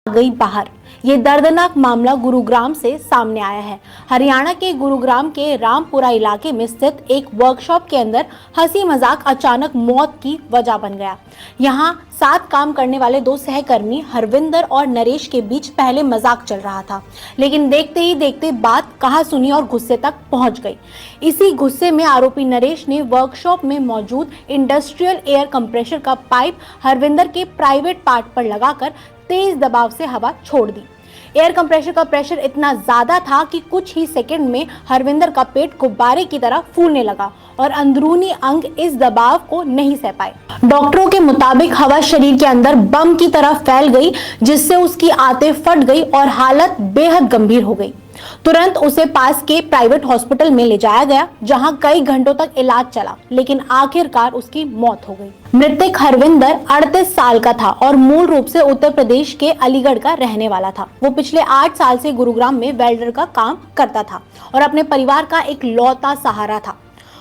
गई बाहर। ये दर्दनाक मामला गुरुग्राम से सामने आया है। हरियाणा के गुरुग्राम के रामपुरा इलाके में स्थित एक वर्कशॉप के अंदर हंसी मजाक अचानक मौत की वजह बन गया। यहाँ साथ काम करने वाले दो सहकर्मी हरविंदर और नरेश के बीच पहले मजाक चल रहा था, लेकिन देखते ही देखते बात कहा सुनी और गुस्से तक पहुंच गई। इसी गुस्से में आरोपी नरेश ने वर्कशॉप में मौजूद इंडस्ट्रियल एयर कंप्रेसर का पाइप हरविंदर के प्राइवेट पार्ट पर लगाकर तेज दबाव से हवा छोड़ दी। एयर कंप्रेसर का प्रेशर इतना ज्यादा था कि कुछ ही सेकंड में हरविंदर का पेट गुब्बारे की तरह फूलने लगा और अंदरूनी अंग इस दबाव को नहीं सह पाए। डॉक्टरों के मुताबिक हवा शरीर के अंदर बम की तरह फैल गई, जिससे उसकी आंतें फट गई और हालत बेहद गंभीर हो गई। तुरंत उसे पास के प्राइवेट हॉस्पिटल में ले जाया गया, जहां कई घंटों तक इलाज चला, लेकिन आखिरकार उसकी मौत हो गई। मृतक हरविंदर 38 साल का था और मूल रूप से उत्तर प्रदेश के अलीगढ़ का रहने वाला था। वो पिछले 8 साल से गुरुग्राम में वेल्डर का काम करता था और अपने परिवार का एक लौता सहारा था।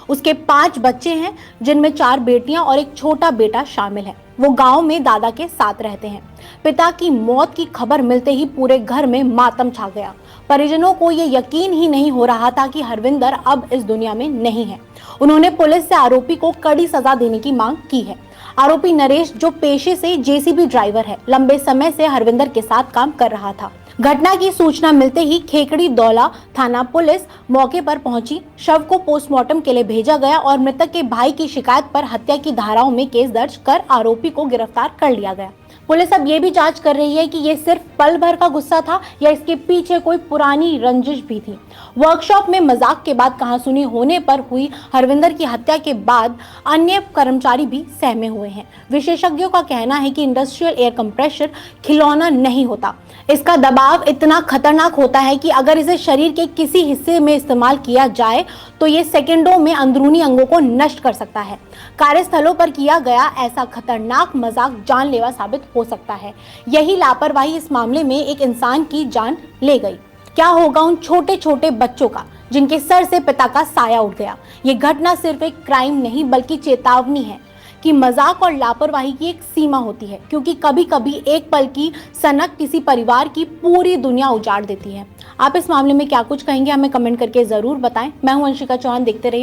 उसके 5 बच्चे हैं, जिनमें 4 बेटियां और एक छोटा बेटा शामिल है। वो गांव में दादा के साथ रहते हैं। पिता की मौत की खबर मिलते ही पूरे घर में मातम छा गया। परिजनों को ये यकीन ही नहीं हो रहा था कि हरविंदर अब इस दुनिया में नहीं है। उन्होंने पुलिस से आरोपी को कड़ी सजा देने की मांग की है। आरोपी नरेश, जो पेशे से जेसीबी ड्राइवर है, लंबे समय से हरविंदर के साथ काम कर रहा था। घटना की सूचना मिलते ही खेकड़ी दौला थाना पुलिस मौके पर पहुंची। शव को पोस्टमार्टम के लिए भेजा गया और मृतक के भाई की शिकायत पर हत्या की धाराओं में केस दर्ज कर आरोपी को गिरफ्तार कर लिया गया। पुलिस अब ये भी जांच कर रही है कि ये सिर्फ पल भर का गुस्सा था या इसके पीछे कोई पुरानी रंजिश भी थी। वर्कशॉप में मजाक के बाद कहासुनी होने पर हुई हरविंदर की हत्या के बाद अन्य कर्मचारी भी सहमे हुए हैं। विशेषज्ञों का कहना है कि इंडस्ट्रियल एयर कंप्रेसर खिलौना नहीं होता। इसका दबाव इतना खतरनाक होता है कि अगर इसे शरीर के किसी हिस्से में इस्तेमाल किया जाए तो ये सेकंडों में अंदरूनी अंगों को नष्ट कर सकता है। कार्यस्थलों पर किया गया ऐसा खतरनाक मजाक जानलेवा साबित हो सकता है। यही लापरवाही इस मामले में एक इंसान की जान ले गई। क्या होगा उन छोटे छोटे बच्चों का, जिनके सर से पिता का साया उठ गया। ये घटना सिर्फ एक क्राइम नहीं बल्कि चेतावनी है कि मजाक और लापरवाही की एक सीमा होती है, क्योंकि कभी कभी एक पल की सनक किसी परिवार की पूरी दुनिया उजाड़ देती है। आप इस मामले में क्या कुछ कहेंगे, हमें कमेंट करके जरूर बताएं। मैं हूं अंशिका चौहान, देखते रहिए।